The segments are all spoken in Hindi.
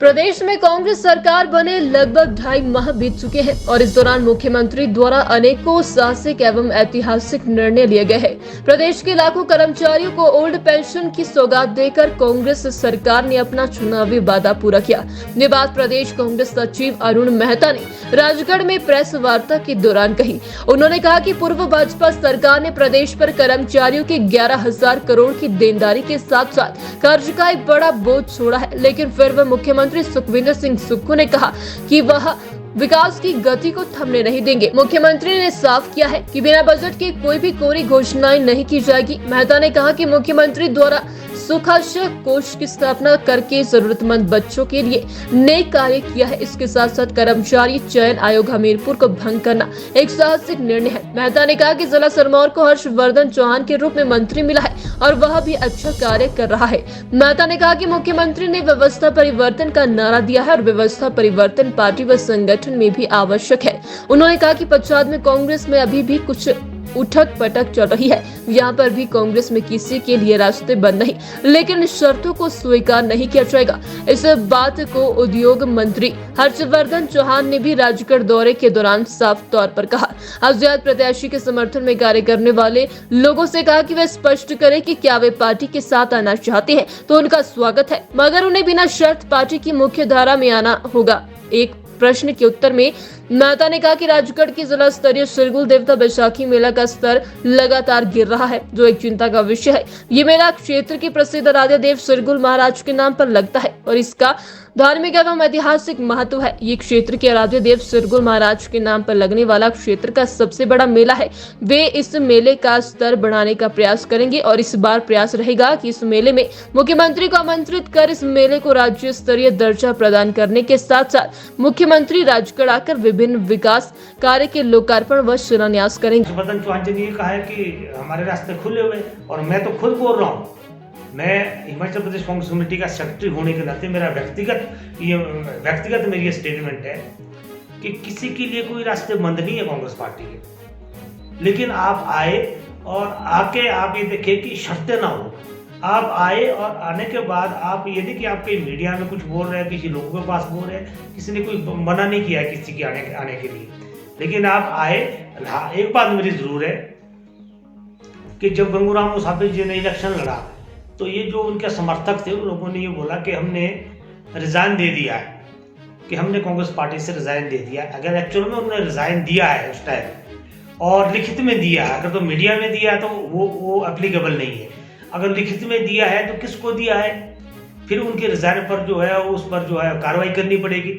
प्रदेश में कांग्रेस सरकार बने लगभग 2.5 माह बीत चुके हैं और इस दौरान मुख्यमंत्री द्वारा अनेकों साहसिक एवं ऐतिहासिक निर्णय लिए गए हैं। प्रदेश के लाखों कर्मचारियों को ओल्ड पेंशन की सौगात देकर कांग्रेस सरकार ने अपना चुनावी वादा पूरा किया। ये बात प्रदेश कांग्रेस सचिव अरुण मेहता ने राजगढ़ में प्रेस वार्ता के दौरान कही। उन्होंने कहा कि पूर्व भाजपा सरकार ने प्रदेश पर कर्मचारियों की 11,000 करोड़ की देनदारी के साथ साथ कर्ज का एक बड़ा बोझ छोड़ा है, लेकिन फिर वह मुख्यमंत्री सुखविंदर सिंह सुक्खू ने कहा कि वह विकास की गति को थमने नहीं देंगे। मुख्यमंत्री ने साफ किया है कि बिना बजट के कोई भी कोरी घोषणाएं नहीं की जाएगी। मेहता ने कहा कि मुख्यमंत्री द्वारा सुखाश्रय कोष की स्थापना करके जरूरतमंद बच्चों के लिए नेक कार्य किया है। इसके साथ साथ कर्मचारी चयन आयोग हमीरपुर को भंग करना एक साहसिक निर्णय है। मेहता ने कहा कि जिला सिरमौर को हर्षवर्धन चौहान के रूप में मंत्री मिला है और वह भी अच्छा कार्य कर रहा है। मेहता ने कहा कि मुख्यमंत्री ने व्यवस्था परिवर्तन का नारा दिया है और व्यवस्था परिवर्तन पार्टी व संगठन में भी आवश्यक है। उन्होंने कहा कि पश्चात में कांग्रेस में अभी भी कुछ उठक पटक चल रही है। यहाँ पर भी कांग्रेस में किसी के लिए रास्ते बंद नहीं, लेकिन शर्तों को स्वीकार नहीं किया जाएगा। इस बात को उद्योग मंत्री हर्षवर्धन चौहान ने भी राजगढ़ दौरे के दौरान साफ तौर पर कहा। आजाद प्रत्याशी के समर्थन में कार्य करने वाले लोगों से कहा कि वे स्पष्ट करें कि क्या वे पार्टी के साथ आना चाहते हैं तो उनका स्वागत है, मगर उन्हें बिना शर्त पार्टी की मुख्य धारा में आना होगा। एक प्रश्न के उत्तर में मेहता ने कहा कि राजगढ़ की जिला स्तरीय सिरगुल देवता बैसाखी मेला का स्तर लगातार गिर रहा है, जो एक चिंता का विषय है। ये मेला क्षेत्र के प्रसिद्ध आराध्य देव सिरगुल महाराज के नाम पर लगता है और इसका धार्मिक एवं ऐतिहासिक महत्व है। ये क्षेत्र के आराध्य देव सिरगुल महाराज के नाम पर लगने वाला क्षेत्र का सबसे बड़ा मेला है। वे इस मेले का स्तर बढ़ाने का प्रयास करेंगे और इस बार प्रयास रहेगा कि इस मेले में मुख्यमंत्री को आमंत्रित कर इस मेले को राज्य स्तरीय दर्जा प्रदान करने के साथ साथ मुख्यमंत्री राजगढ़ आकर विभिन्न विकास कार्य के लोकार्पण व शिलान्यास करेंगे। हर्षवर्धन चौहान जी ने ये कहा है कि हमारे रास्ते खुले हुए, और मैं तो खुद बोल रहा हूँ, मैं हिमाचल प्रदेश कांग्रेस कमेटी का सेक्रेटरी होने के नाते मेरा व्यक्तिगत मेरी ये स्टेटमेंट है कि किसी के लिए कोई रास्ते बंद नहीं है कांग्रेस पार्टी के। लेकिन आप आए और आके आप ये देखें कि शर्तें ना हो। आप आए और आने के बाद आप ये नहीं कि आप कहीं मीडिया में कुछ बोल रहे हैं, किसी लोगों के पास बोल रहे हैं, किसी ने कोई मना नहीं किया है किसी के आने के लिए। लेकिन आप आए। एक बात मेरी जरूर है कि जब गंगूराम मुसाफिर जी ने इलेक्शन लड़ा तो ये जो उनके समर्थक थे उन लोगों ने ये बोला कि हमने रिजाइन दे दिया है, कि हमने कांग्रेस पार्टी से रिजाइन दे दिया। अगर एक्चुअल में उन्होंने रिजाइन दिया है उस टाइम और लिखित में दिया है, अगर तो मीडिया में दिया है तो वो एप्लीकेबल नहीं है। अगर लिखित में दिया है तो किसको दिया है, फिर उनके रिजाइन पर जो है उस पर जो है कार्रवाई करनी पड़ेगी।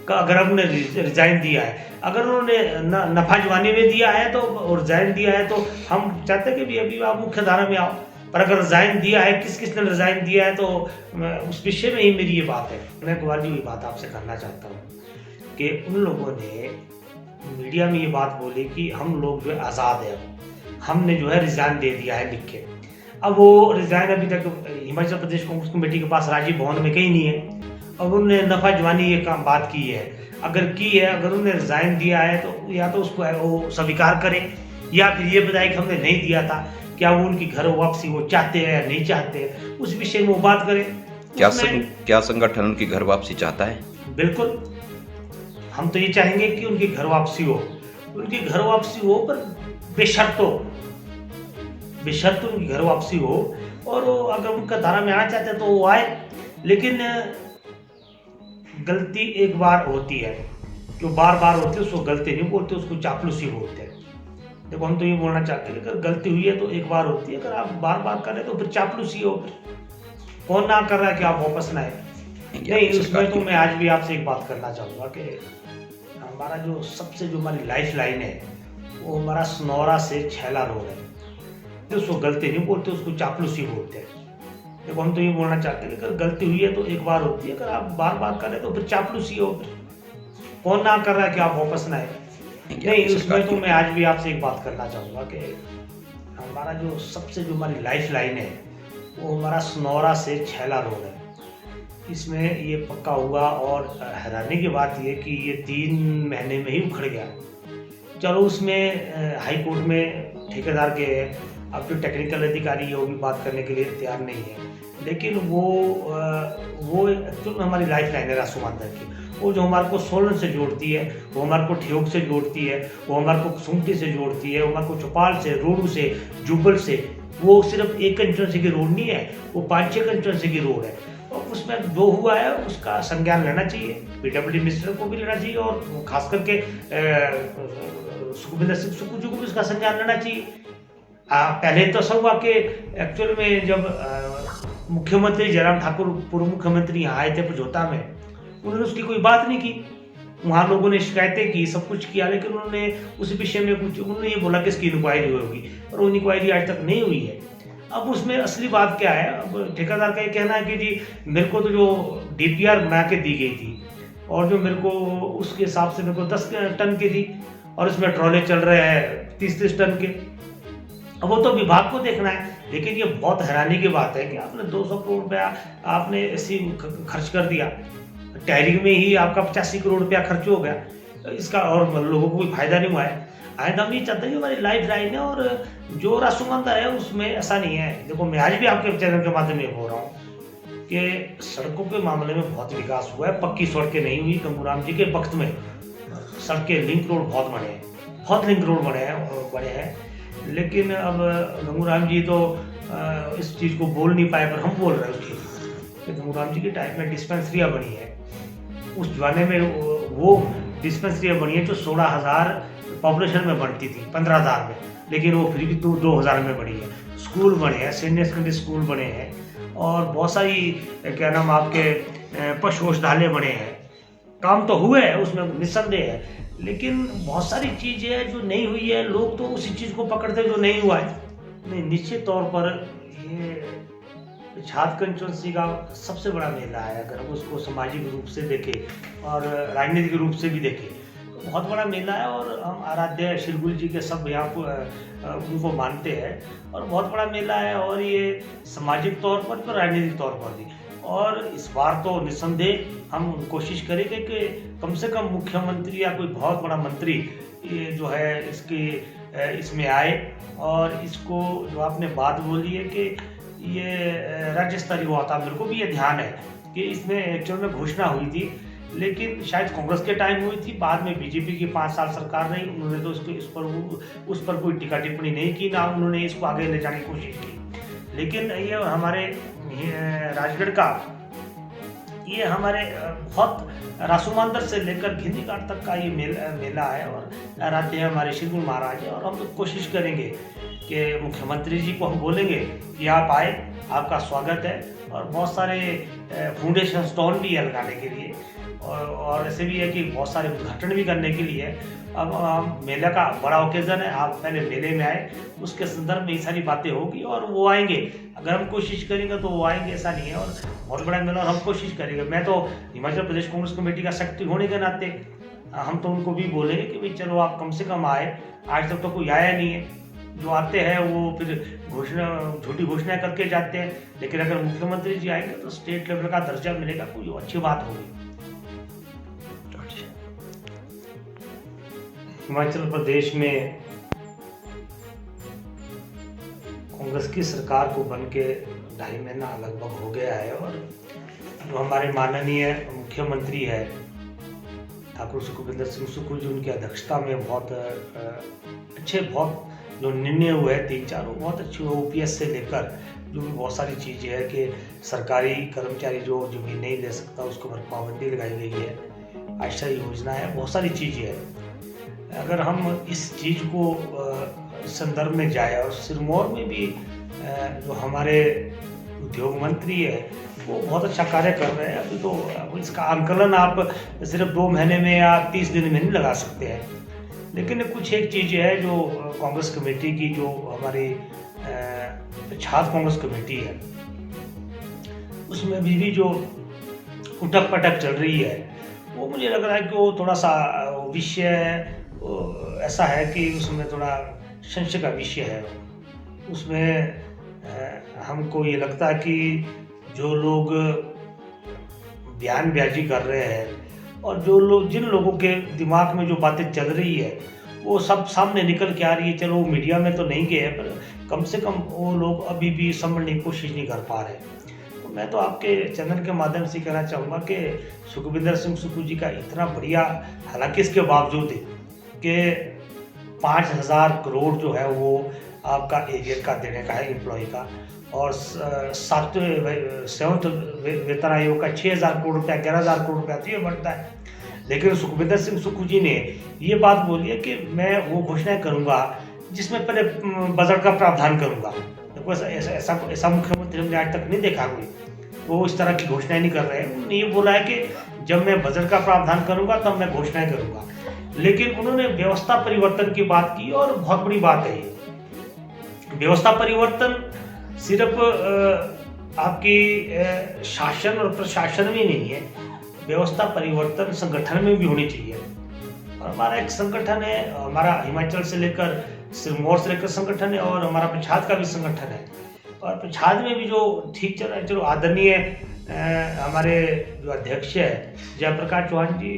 अगर उन्होंने रिजाइन दिया है, अगर उन्होंने नफा जवानी में दिया है तो रिजाइन दिया है तो हम चाहते हैं कि अभी आप मुख्य धारा में आओ। पर अगर रिजाइन दिया है, किसने रिजाइन दिया है, तो उस विषय में ही मेरी ये बात है। मैं एक बार ये बात आपसे करना चाहता हूँ कि उन लोगों ने मीडिया में ये बात बोली कि हम लोग जो है आज़ाद है, हमने जो है रिजाइन दे दिया है लिख के। अब वो रिजाइन अभी तक हिमाचल प्रदेश कांग्रेस कमेटी के पास राजीव भवन में कहीं नहीं है। अब उन्होंने नफा जवानी ये काम बात की है, अगर की है, अगर उन्होंने रिजाइन दिया है तो या तो उसको वो स्वीकार करें या फिर ये बताए कि हमने नहीं दिया था। क्या वो उनकी घर वापसी वो चाहते हैं या नहीं चाहते हैं, उस विषय में वो बात करें। क्या संगठन उनकी घर वापसी चाहता है? बिल्कुल, हम तो ये चाहेंगे कि उनकी घर वापसी हो, उनकी घर वापसी हो, पर बेशर्त उनकी घर वापसी हो। और अगर उनका धारा में आना चाहते हैं तो वो आए। लेकिन गलती एक बार होती है, जो बार बार होती है उसको गलती नहीं बोलते, उसको चापलूसी बोलते हैं। देखो, हम तो ये बोलना चाहते हैं कि अगर गलती हुई है तो एक बार होती है, अगर आप बार बार करें तो फिर चापलूसी हो। कौन ना कर रहा है कि आप वापस ना आए? नहीं, उसमें तो मैं आज भी आपसे एक बात करना चाहूँगा कि हमारा जो सबसे जो हमारी लाइफ लाइन है वो हमारा सनौरा से छैला रोड है। उसको गलती नहीं बोलते, उसको चापलूसी बोलते हैं। देखो, हम तो ये बोलना चाहते हैं कि अगर गलती हुई है तो एक बार होती है, अगर आप बार बार करें तो फिर चापलूसी हो। कौन ना कर रहा है कि आप वापस ना आए? नहीं, उसमें तो मैं आज भी आपसे एक बात करना चाहूँगा कि हमारा जो सबसे जो हमारी लाइफ लाइन है वो हमारा सनौरा से छैला रोड है। इसमें ये पक्का हुआ और हैरानी की बात ये कि ये 3 महीने में ही उखड़ गया। चलो, उसमें हाई कोर्ट में ठेकेदार के अब जो टेक्निकल अधिकारी है वो भी बात करने के लिए तैयार नहीं है। लेकिन वो एक्चुअल में हमारी लाइफ लाइन है रासूमांदर की। वो जो हमारे को सोलन से जोड़ती है, वो हमारे को ठियोग से जोड़ती है, वो हमारे को सुमटी से जोड़ती है, वो हमारे को चौपाल से, रोडू से, जुब्बल से। वो सिर्फ एक कंस्टिट्यूंसी की रोड नहीं है, वो 5-6 कंस्टिट्यूंसी की रोड है। और उसमें जो हुआ है उसका संज्ञान लेना चाहिए, पीडब्ल्यूडी मिनिस्टर को भी लेना चाहिए और खास करके सुखविंदर सिंह सुक्खू जी को भी इसका संज्ञान लेना चाहिए। पहले तो सब हुआ कि एक्चुअल में जब मुख्यमंत्री जयराम ठाकुर पूर्व मुख्यमंत्री यहाँ आए थे पझोता में, उन्होंने उसकी कोई बात नहीं की। वहाँ लोगों ने शिकायतें की, सब कुछ किया, लेकिन उन्होंने उस विषय में कुछ, उन्होंने ये बोला कि इसकी इंक्वायरी होगी, और वो इंक्वायरी आज तक नहीं हुई है। अब उसमें असली बात क्या है, अब ठेकेदार का ये कहना है कि जी मेरे को तो जो डीपीआर बना के दी गई थी और जो मेरे को उसके हिसाब से मेरे को 10 टन की थी, और इसमें ट्रॉले चल रहे हैं 30-30 टन के। अब वो तो विभाग को देखना है। लेकिन ये बहुत हैरानी की बात है कि आपने 200 करोड़ रुपया आपने ऐसी खर्च कर दिया, टैरिंग में ही आपका 85 करोड़ रुपया खर्च हो गया इसका, और लोगों को कोई फायदा नहीं हुआ है। आइंदा हम ये चाहते हैं कि हमारी लाइफ लाइन है, और जो रासूमांदर है उसमें ऐसा नहीं है। देखो, मैं आज भी आपके चैनल के माध्यम में बोल रहा हूँ कि सड़कों के मामले में बहुत विकास हुआ है। पक्की सड़कें नहीं हुई गंगूराम जी के वक्त में, सड़कें लिंक रोड बहुत बने हैं, बहुत लिंक रोड बने हैं। लेकिन अब गंगूराम जी तो इस चीज़ को बोल नहीं पाए, पर हम बोल रहे हैं उस चीज़ कि गंगूराम जी के टाइम में डिस्पेंसरियाँ बनी है। उस जमाने में वो डिस्पेंसरियाँ बनी है जो 16,000 पॉपुलेशन में बनती थी 15,000 में, लेकिन वो फिर भी 2000 में बनी है। स्कूल बने हैं, सीनियर सेकेंडरी स्कूल बने हैं, और बहुत सारी क्या नाम आपके पशु औषधालय बने हैं। काम तो हुए है उसमें निस्संदेह है, लेकिन बहुत सारी चीज़ें हैं जो नहीं हुई है। लोग तो उसी चीज़ को पकड़ते जो नहीं हुआ है। नहीं, निश्चित तौर पर ये छात्र कंस्टिट्यूंसी का सबसे बड़ा मेला है। अगर हम उसको सामाजिक रूप से देखें और राजनीतिक रूप से भी देखें तो बहुत बड़ा मेला है, और हम आराध्य शिरगुल जी के सब यहाँ उनको मानते हैं, और बहुत बड़ा मेला है। और ये सामाजिक तौर पर राजनीतिक तौर पर भी, और इस बार तो निस्संदेह हम कोशिश करेंगे कि कम से कम मुख्यमंत्री या कोई बहुत बड़ा मंत्री ये जो है इसमें आए, और इसको जो आपने बात बोली है कि ये राज्य स्तरीय हुआ था, मेरे को भी ये ध्यान है कि इसमें एक्चुअल में घोषणा हुई थी, लेकिन शायद कांग्रेस के टाइम हुई थी। बाद में बीजेपी की 5 साल सरकार रही, उन्होंने तो उस पर कोई टीका टिप्पणी नहीं की, ना उन्होंने इसको आगे ले जाने की कोशिश की। लेकिन ये हमारे राजगढ़ का, ये हमारे बहुत रासूमांदर से लेकर घिंदीघाट तक का ये मेला है, और आराध्य है हमारे शिरगुल महाराज है। और हम लोग कोशिश करेंगे कि मुख्यमंत्री जी को हम बोलेंगे कि आप आए, आपका स्वागत है, और बहुत सारे फाउंडेशन स्टोन भी है लगाने के लिए, और ऐसे भी है कि बहुत सारे उद्घाटन भी करने के लिए। अब मेले का बड़ा ओकेजन है, आप पहले मेले में आए, उसके संदर्भ में ये सारी बातें होगी, और वो आएंगे। अगर हम कोशिश करेंगे तो वो आएंगे, ऐसा नहीं है। और बहुत बड़ा मेला, और हम कोशिश करेंगे। मैं तो हिमाचल प्रदेश कांग्रेस कमेटी का सेक्रेटरी होने के नाते हम तो उनको भी बोलेंगे कि भाई चलो आप कम से कम आए। आज तक तो कोई आया नहीं है, जो आते हैं वो फिर झूठी घोषणाएं करके जाते हैं। लेकिन अगर मुख्यमंत्री जी आएंगे तो स्टेट लेवल का दर्जा मिलेगा, कोई अच्छी बात होगी। हिमाचल प्रदेश में कांग्रेस की सरकार को बन के 2.5 महीना लगभग हो गया है, और जो हमारे माननीय मुख्यमंत्री है ठाकुर सुखविंदर सिंह सुक्खू जी, उनकी अध्यक्षता में बहुत अच्छे जो निर्णय हुए हैं 3-4 वो बहुत अच्छे हुए। OPS से लेकर जो भी बहुत सारी चीज़ें है कि सरकारी कर्मचारी जो जमीन नहीं ले सकता उसको पर पाबंदी लगाई गई है, आशा योजना है, बहुत सारी चीज़ें हैं। अगर हम इस चीज़ को संदर्भ में जाए, और सिरमौर में भी जो हमारे उद्योग मंत्री है वो बहुत अच्छा कार्य कर रहे हैं। अभी तो इसका आंकलन आप सिर्फ 2 महीने में या 30 दिन में नहीं लगा सकते हैं, लेकिन कुछ एक चीज़ है जो कांग्रेस कमेटी की, जो हमारी छात्र कांग्रेस कमेटी है, उसमें भी जो उठक पटक चल रही है, वो मुझे लग रहा है कि वो थोड़ा सा विषय ऐसा है कि उसमें थोड़ा संशय का विषय है। उसमें हमको ये लगता है कि जो लोग बयानबाजी कर रहे हैं, और जिन लोगों के दिमाग में जो बातें चल रही है वो सब सामने निकल के आ रही है। चलो मीडिया में तो नहीं गए, पर कम से कम वो लोग अभी भी समझने की कोशिश नहीं कर पा रहे। तो मैं तो आपके चैनल के माध्यम से कहना चाहूँगा कि सुखविंदर सिंह सुक्खू जी का इतना बढ़िया, हालांकि इसके बावजूद कि 5,000 करोड़ जो है वो आपका एरियर का देने का है एम्प्लॉय का, और सेवंथ वेतन आयोग का 6,000 करोड़ रुपया, 11,000 करोड़ रुपया तो ये बढ़ता है। लेकिन सुखविंदर सिंह सुक्खू जी ने ये बात बोली है कि मैं वो घोषणाएं करूंगा जिसमें पहले बजट का प्रावधान करूंगा। देखो ऐसा मुख्यमंत्री हमने आज तक नहीं देखा कोई, वो इस तरह की घोषणाएं नहीं कर रहे हैं। उन्होंने ये बोला है कि जब मैं बजट का प्रावधान करूंगा तब मैं घोषणाएं करूंगा, लेकिन उन्होंने व्यवस्था परिवर्तन की बात की, और बहुत बड़ी बात है ये। व्यवस्था परिवर्तन सिर्फ आपकी शासन और प्रशासन में नहीं है, व्यवस्था परिवर्तन संगठन में भी होनी चाहिए। और हमारा एक संगठन है, हमारा हिमाचल से लेकर सिरमौर से लेकर संगठन है, और हमारा पच्छाद का भी संगठन है। और पच्छाद में भी जो ठीक चल रहा है, चलो आदरणीय हमारे जो अध्यक्ष है जयप्रकाश चौहान जी,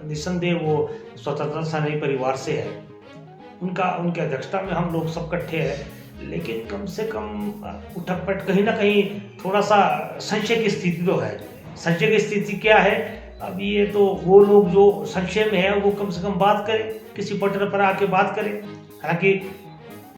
निस्संदेह वो स्वतंत्रता सेनानी परिवार से है, उनके अध्यक्षता में हम लोग सब इकट्ठे हैं। लेकिन कम से कम उठक पट कहीं ना कहीं थोड़ा सा संशय की स्थिति तो है। संशय की स्थिति क्या है, अब ये तो वो लोग जो संशय में है वो कम से कम बात करें, किसी पटल पर आके बात करें। हालांकि